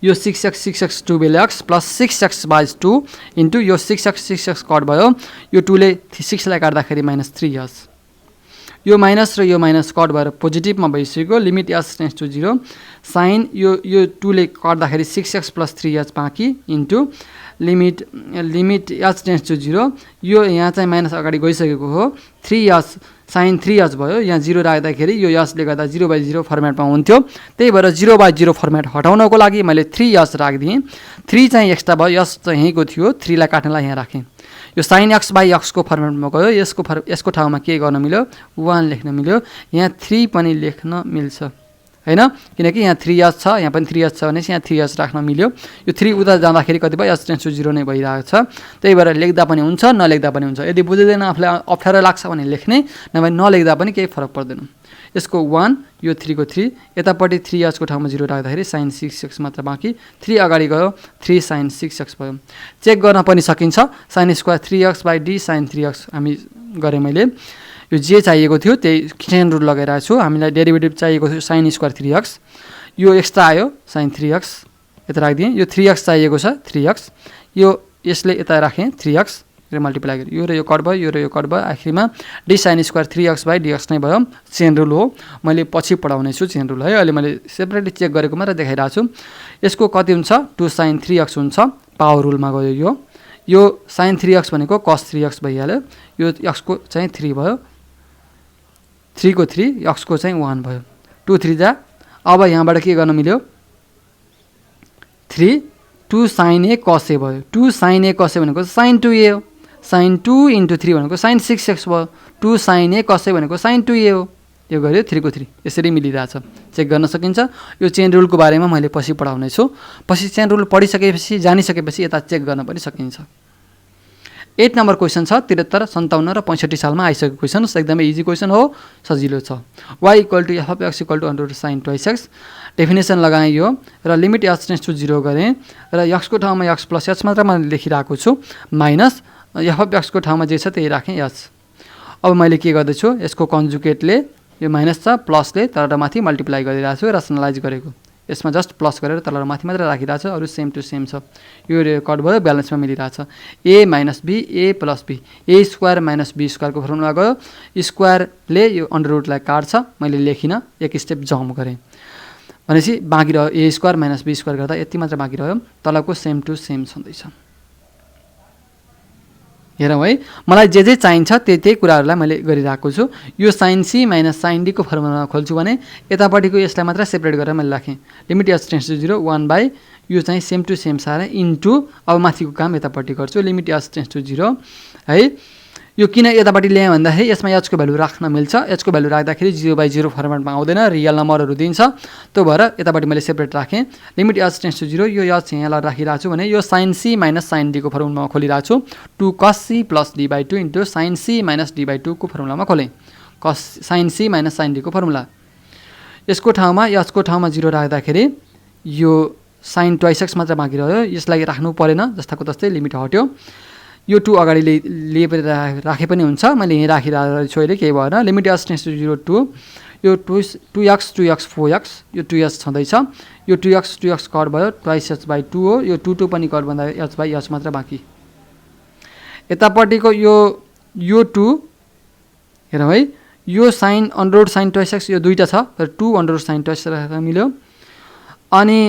यो 6x 2x + 6x/2 इन्टु यो 6x कट भयो। यो 2 ले 6 लाई काट्दाखेरि -3h। यो माइनस र यो माइनस कट भएर पोजिटिभमा भइसक्यो limit H tends to 0 sine यो 2 ले काट्दाखेरि 6x + 3h बाँकी into limit H tends to 0 यो यहाँ चाहिँ माइनस अगाडि गइसकेको हो 3h साइन 3h भयो यहाँ 0 राख्दाखेरि यो एचले गर्दा 0/0 फर्मेटमा हुन्थ्यो त्यही भएर 0/0 फर्मेट हटाउनको लागि मैले 3h राखिदिएँ 3 चाहिँ एक्स्ट्रा भयो एच चाहिँ यहीँको थियो 3 लाई काट्नलाई यहाँ राखेँ यो sin x/x को फर्मेटमा गयो यसको ठाउँमा के गर्न मिल्यो 1 लेख्न मिल्यो यहाँ 3 पनि लेख्न मिल्छ हैन किनकि यहाँ 3h छ यहाँ पनि 3h छ भने यहाँ 3h राख्न मिल्यो यो 3 उता जाँदाखेरि कति भयो h टेन्ड्स टु 0 नै भइरहेको छ त्यही भएर लेख्दा पनि हुन्छ नलेख्दा पनि हुन्छ यदि बुझ्दैन आफूलाई अप्ठ्यारो लाग्छ भने लेख्ने नभए नलेख्दा पनि केही फरक पर्दैन यसको 1 यो 3 को 3 यतापट्टि 3h को ठाउँमा 0 राख्दाखेरि sin 6x मात्र बाँकी 3 अगाडि गयो 3 sin 6x भयो चेक गर्न पनि सकिन्छ sin square 3x/d sin 3x हामी गरे मैले यो जे चाहिएको थियो त्यही चेन रुल लगाइरहेको छु हामीलाई डेरिभेटिभ चाहिएको थियो sin स्क्वायर 3x यो एक्स्ट्रा आयो sin 3x यता राखिदिएँ यो 3x चाहिएको छ 3x यो यसले यता राखेँ 3x र मल्टिप्लाई गरे यो र यो कट भयो आखिरमा d sin स्क्वायर 3x/dx नै भयो चेन रुल हो मैले पछि पढाउने छु चेन रुल है अहिले मैले सेपरेटली चेक गरेको मात्र देखाइरहेको छु यसको कति हुन्छ 2 sin 3x हुन्छ पावर रुलमा गयो यो sin 3x भनेको cos 3x भइहाल्यो यो x को चाहिँ 3 भयो 3 को 3 x को चाहिँ 1 भयो 2 3 जा अब यहाँबाट के गर्न मिल्यो 3 2 sin a cos a भयो 2 sin a cos a भनेको sin 2a हो sin 2 * 3 भनेको sin 6x भयो 2 sin a cos a भनेको sin 2a हो यो गर्यो 3 को 3 यसरी मिलिरहेछ चेक गर्न सकिन्छ यो चेन रुलको बारेमा मैले पछि पढाउने छु पछि चेन रुल पढिसकेपछि जानिसकेपछि यता चेक गर्न पनि सकिन्छ 8 नम्बर क्वेशन छ 73 57 र 65 सालमा आइसकेको क्वेशन एकदमै इजी क्वेशन हो सजिलो छ y = f(x) = sin 2x definition लगाएँ यो र लिमिट h टेन्ड्स टु 0 गरेँ र x को ठाउँमा x + h मात्र मैले लेखिरहेको छु माइनस f(x) को ठाउँमा जे छ त्यही राखेँ h अब मैले के गर्दै छु यसको कन्जुगेटले यो माइनस छ प्लसले तल र माथि मल्टिप्लाई गरिरहेको छु रासनलाइज गरेको यसमा जस्ट प्लस गरेर तल र माथि मात्र राखिरहेको छु अरु सेम टु सेम छ यो कट भयो ब्यालेन्समा मिलिरहेछ a - b a + b a² - b² को फर्मुला गयो स्क्वायरले यो अन्डर रुटलाई काट्छ मैले लेखिन एक स्टेप जम्प गरेँ भनेपछि बाँकी रह्यो a² - b² गर्दा यति मात्र बाँकी रह्यो तलको सेम टु सेम छँदैछ हेरौँ है मलाई जे चाहिन्छ त्यही कुराहरूलाई मैले गरिरहेको छु यो sin c - sin d को फर्मुला खोल्छु भने यतापट्टिको यसलाई मात्र सेपरेट गरेर मैले राखेँ लिमिट h टेन्ड्स टु 0 1 यो चाहिँ सेम टु सेम सारे इन्टु अब माथिको काम यतापट्टि गर्छु लिमिट h टेन्ड्स टु 0 है यो किन यतापट्टि ल्याएँ भन्दाखेरि यसमा h को भ्यालु राख्न मिल्छ h को भ्यालु राख्दाखेरि 0/0 फर्मेटमा आउँदैन रियल नम्बरहरू दिन्छ त्यो भएर यतापट्टि मैले सेपरेट राखेँ लिमिट h टेन्ड्स टु 0 यो h यहाँलाई राखिरहेको छु भने यो sin c - sin d को फर्मुलामा खोलिरहेको छु 2 cos c + d/2 into sin c - d/2 को फर्मुलामा खोलेँ sin c - sin d को फर्मुला यसको ठाउँमा h को ठाउँमा 0 राख्दाखेरि यो sin 2x मात्र बाँकी रह्यो यसलाई राख्नु परेन जस्ताको तस्तै लिमिट हट्यो यो 2 अगाडि लिए राखे पनि हुन्छ मैले यही राखिरहेको छु अहिले केही भएन लिमिट h टेन्ड्स टु 0 2 यो 2x 4x यो 2h छँदैछ यो 2x कट भयो 2h/2 हो यो 2 पनि कट भन्दा h/h मात्र बाँकी यतापट्टिको यो 2 हेरौँ है यो sin √ sin 2x यो दुईटा छ तर 2 √ sin 2x राख्दा मिल्यो अनि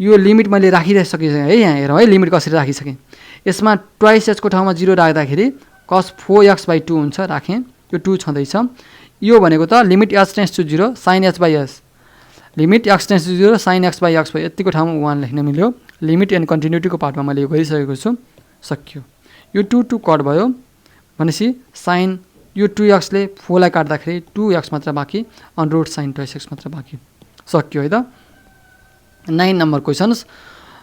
यो लिमिट मैले राखिसकेँ है यहाँ हेरौँ है लिमिट कसरी राखिसकेँ यसमा 2h को ठाउँमा 0 राख्दाखेरि cos 4x/2 हुन्छ राखेँ यो 2 छँदैछ यो भनेको त limit h tends to 0 sin h/h limit h tends to 0 sin x/x भयो यतिको ठाउँमा 1 लेख्न मिल्यो लिमिट एन्ड कन्टिन्युटीको पार्टमा मैले यो गरिसकेको छु सक्यो यो 2 कट भयो भनेपछि sin यो 2x ले 4 लाई काट्दाखेरि 2x मात्र बाँकी √ sin 2x मात्र बाँकी सक्यो है त 9 number questions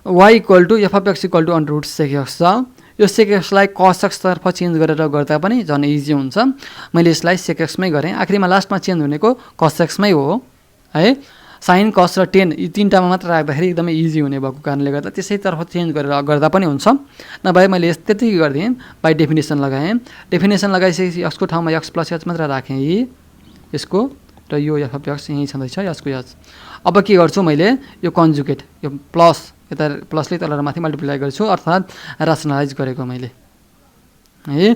y = f(x) = sec x छ यो sec x लाई cos x तर्फ चेन्ज गरेर गर्दा पनि झन् इजी हुन्छ मैले यसलाई sec x मै गरेँ आखिरमा लास्टमा चेन्ज हुनेको cos x मै हो है sin cos र tan यी तीनटामा मात्र राख्दाखेरि एकदमै इजी हुने भएको कारणले गर्दा त्यसैतर्फ चेन्ज गरेर गर्दा पनि हुन्छ नभए मैले त्यतिकै गर्दिएँ बाइ डेफिनेसन लगाएँ डेफिनेसन लगाइसकेपछि x को ठाउँमा x + h मात्र राखेँ यसको र यो f(x) यही छँदैछ यसको h अब के गर्छु मैले यो कन्जुगेट यो प्लस यता प्लसले तल र माथि मल्टिप्लाई गर्छु अर्थात् रासनलाइज गरेको मैले है।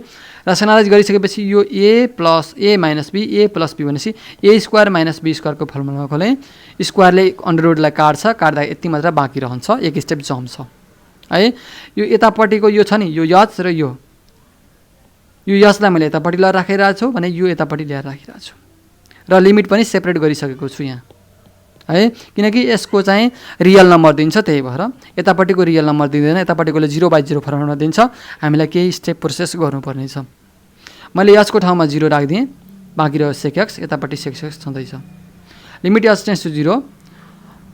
रासनालाइज गरिसकेपछि यो a plus a minus b a plus b भनेपछि a स्क्वायर माइनस b स्क्वायरको फर्मुला खोले स्क्वायरले अन्डर रुटलाई काट्दा यति मात्र बाँकी रहन्छ, एक स्टेप जम्छ है। यो यतापट्टिको यो छ नि यो यच र यो यचलाई मैले यतापट्टि ल्याएर राखिरहेको छु भने यो यतापट्टि ल्याएर राखिरहेको छु र लिमिट पनि सेपरेट गरिसकेको छु यहाँ है, किनकि यसको चाहिँ रियल नम्बर दिन्छ, त्यही भएर यतापट्टिको रियल नम्बर दिँदैन, यतापट्टिकोले 0/0 फर्मुला दिन्छ, हामीलाई केही स्टेप प्रोसेस गर्नुपर्ने छ। मैले यसको ठाउँमा 0 राखिदिएँ, बाँकी रह्यो सेक एक्स, यतापट्टि सेक एक्स छँदैछ। लिमिट एच टेन्ड्स टु 0,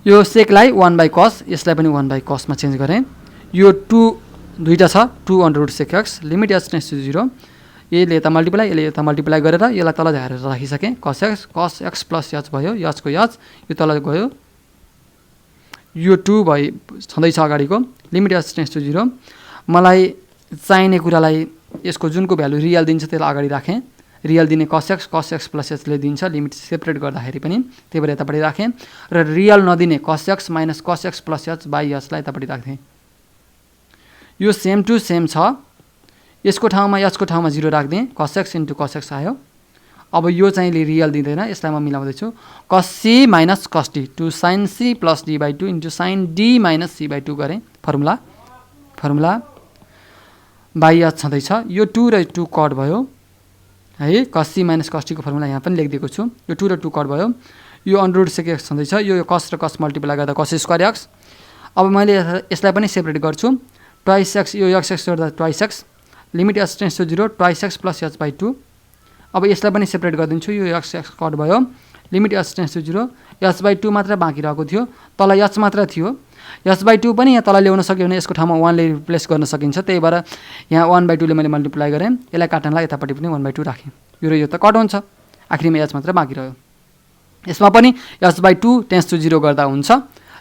यो सेकलाई 1/cos, यसलाई पनि 1/cosमा चेन्ज गरेँ। यो 2 दुईवटा छ, 2 under root sec X, limit H tends to 0, यसले यता मल्टिप्लाई गरेर यसलाई तल झारेर राखिसकेँ, cos x प्लस एच भयो, एचको एच यो तल गयो, यो 2 छँदैछ अगाडिको, लिमिट एच टेन्ड्स टु 0। मलाई चाहिने कुरालाई यसको जुनको भ्यालु रियल दिन्छ त्यसलाई अगाडि राखेँ, रियल दिने cos x प्लस एचले दिन्छ, लिमिट सेपरेट गर्दाखेरि पनि, त्यही भएर यतापट्टि राखेँ र रियल नदिने cos x minus cos x plus H by एचलाई यतापट्टि राख्थेँ। यो सेम टु सेम छ, यसको ठाउँमा 0 राखिदिएँ, cos x into cos x आयो। अब यो चाहिँ रियल दिँदैन, यसलाई म मिलाउँदैछु, cos c minus cos d, 2 sin c plus d/2 into sin d minus c/2 गरेँ, फर्मुला बाई एच छँदैछ। यो 2 र 2 कट भयो है, cos c minus cos d को फर्मुला यहाँ पनि लेखिदिएको छु, यो 2 र 2 कट भयो, यो अन्डर रुट सेक एक्स छँदैछ, यो cos र cos मल्टिप्लाई गर्दा cos स्क्वायर एक्स। अब मैले यसलाई पनि सेपरेट गर्छु, ट्वाइस एक्स, यो x गर्दा twice x, limit H tends to 0, twice x plus एच/2। अब यसलाई पनि सेपरेट गरिदिन्छु, यो x कट भयो, लिमिट एच टेन्ड्स टु 0, एच/2 मात्र बाँकी रहेको थियो, तल एच मात्र थियो, एच/2 पनि यहाँ तल ल्याउन सक्यो भने यसको ठाउँमा 1 ले रिप्लेस गर्न सकिन्छ, त्यही भएर यहाँ 1/2 ले मैले मल्टिप्लाई गरेँ, यसलाई काट्नलाई यतापट्टि पनि 1/2 राखेँ, यो र यो त कट हुन्छ, आखिरमा एच मात्र बाँकी रह्यो। यसमा पनि एच/2 टेन्ड्स टु 0 गर्दा हुन्छ,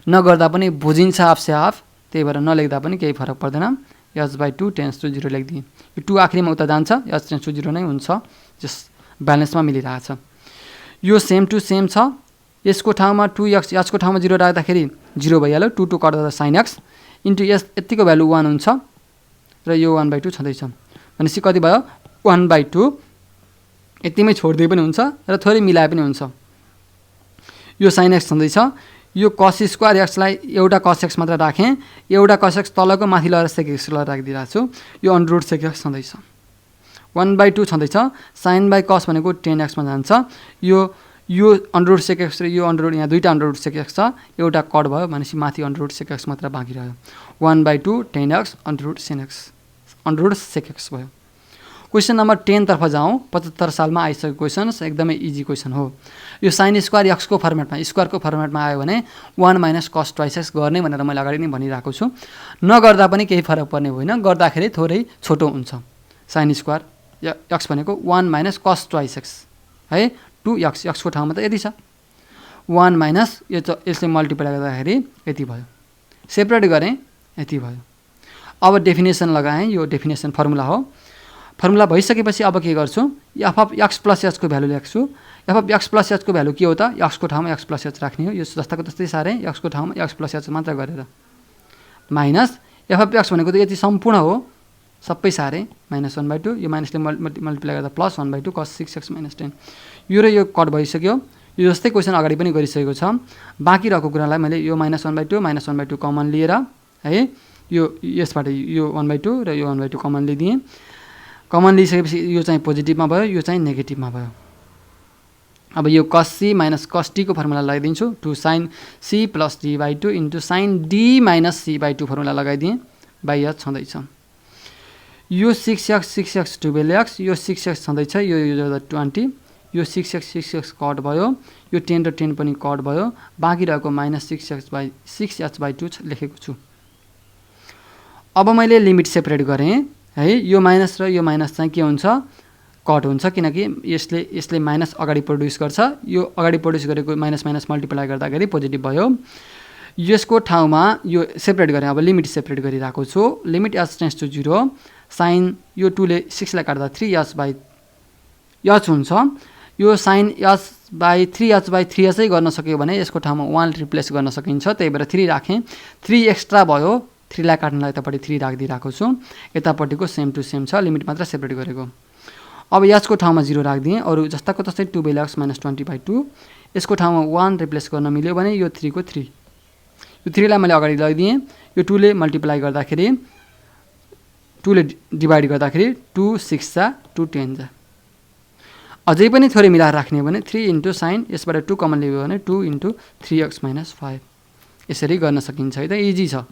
नगर्दा पनि बुझिन्छ हाफ से हाफ, त्यही भएर नलेख्दा पनि केही फरक पर्दैन, एच/2 टेन्ड्स टु 0 लेखिदिएँ, यो 2 आखिरमा उता जान्छ, एच टेन्ड्स टु 0 नै हुन्छ, जस ब्यालेन्समा मिलिरहेछ। यो सेम टु सेम छ, यसको ठाउँमा 2x, एचको ठाउँमा 0 राख्दाखेरि 0 भइहाल्यो, 2 कट गर्दा sin x इन्टु एस यतिको भ्यालु 1 हुन्छ र यो 1/2 छँदैछ, भनेपछि कति भयो 1/2, यतिमै छोड्दै पनि हुन्छ र थोरै मिलाए पनि हुन्छ। यो sin x छँदैछ, यो cos स्क्वायर एक्सलाई एउटा cos x मात्र राखेँ, एउटा cos x तलको माथि लगाएर sec x लगाएर राखिदिरहेको छु, यो अन्डर रुट sec x छँदैछ, 1/2 छँदैछ, sin बाई cos भनेको 10x मा जान्छ, यो अन्डर रुट sec x र यो अन्डर रुट, यहाँ दुईवटा अन्डर रुट sec x छ, एउटा कट भयो भनेपछि माथि अन्डर रुट sec x मात्र बाँकी रह्यो, 1/2 10x under root sec x भयो। क्वेसन नम्बर 10 तर्फ जाउँ, 75 सालमा आइसकेको क्वेसन, एकदमै इजी क्वेसन हो। यो साइन स्क्वायर एक्सको फर्मेटमा, स्क्वायरको फर्मेटमा आयो भने 1 माइनस cos ट्वाइस एक्स गर्ने भनेर मैले अगाडि नै भनिरहेको छु, नगर्दा पनि केही फरक पर्ने होइन, गर्दाखेरि थोरै छोटो हुन्छ। साइन स्क्वायर एक्स भनेको 1 माइनस cos ट्वाइस एक्स है, 2x, एक्सको ठाउँमा त यति छ, 1 माइनस यसले मल्टिप्लाई गर्दाखेरि यति भयो, सेपरेट गरेँ यति भयो। अब डेफिनेसन लगाएँ, यो डेफिनेसन फर्मुला हो, फर्मुला भइसकेपछि अब के गर्छु, एफ अफ एक्स प्लस एचको भ्यालु लेख्छु, एफ अफ एक्स प्लस एचको भ्यालु के हो त, एक्सको ठाउँमा एक्स प्लस एच राख्ने हो, यो जस्ताको तस्तै सारेँ, एक्सको ठाउँमा एक्स प्लस एच मात्र गरेर, माइनस एफ अफ एक्स भनेको त यति सम्पूर्ण हो, सबै सारेँ, -1/2, यो माइनसले मल्टिप्लाई गर्दा +1/2 cos 6x - 10, यो र यो कट भइसक्यो, यो जस्तै क्वेसन अगाडि पनि गरिसकेको छ, बाँकी रहेको कुरालाई मैले यो -1/2 कमन लिएर है, यो यसबाट यो 1/2 र यो 1/2 कमन लिदिएँ, कमन लिइसकेपछि यो चाहिँ पोजिटिभमा भयो, यो चाहिँ नेगेटिभमा भयो। अब यो cos c minus cos d को फर्मुला लगाइदिन्छु, 2 sin c plus d/2 into sin d minus c/2 formula लगाइदिएँ, बाई एच छँदैछ, यो 6x 12x, यो 6x छँदैछ, यो 20, यो 6x कट भयो, यो 10 र 10 पनि कट भयो, बाँकी रहेको -6h/2 लेखेको छु। अब मैले लिमिट सेपरेट गरेँ है, यो माइनस र यो माइनस चाहिँ के हुन्छ, कट हुन्छ, किनकि यसले माइनस अगाडि प्रड्युस गर्छ, यो अगाडि प्रड्युस गरेको माइनस मल्टिप्लाई गर्दाखेरि पोजिटिभ भयो, यसको ठाउँमा यो सेपरेट गरेँ, अब लिमिट सेपरेट गरिरहेको छु, limit H tends to 0, sine यो 2 ले 6 लाई काट्दा 3h/h हुन्छ, यो साइन h/3h/3 गर्न सक्यो भने यसको ठाउँमा 1 रिप्लेस गर्न सकिन्छ, त्यही भएर 3 राखेँ, 3 एक्स्ट्रा भयो, 3 लाई काट्नलाई यतापट्टि 3 राखिदिइरहेको छु यतापट्टिको सेम टु सेम छ लिमिट मात्र सेपरेट गरेको अब यसको ठाउँमा 0 राख्दिएँ अरु जस्ताको तस्तै 2x - 20/2 यसको ठाउँमा 1 रिप्लेस गर्न मिल्यो भने यो 3 को 3 यो 3 लाई मैले अगाडि लगिदिएँ यो 2 ले मल्टिप्लाई गर्दाखेरि 2 ले डिवाइड गर्दाखेरि 2 6 जा 2 10 जा अझै पनि थोरै मिलाएर राख्ने भने 3 * sin यसबाट 2 कमन लियो भने 2 * 3x - 5 यसरी गर्न सकिन्छ है त इजी छ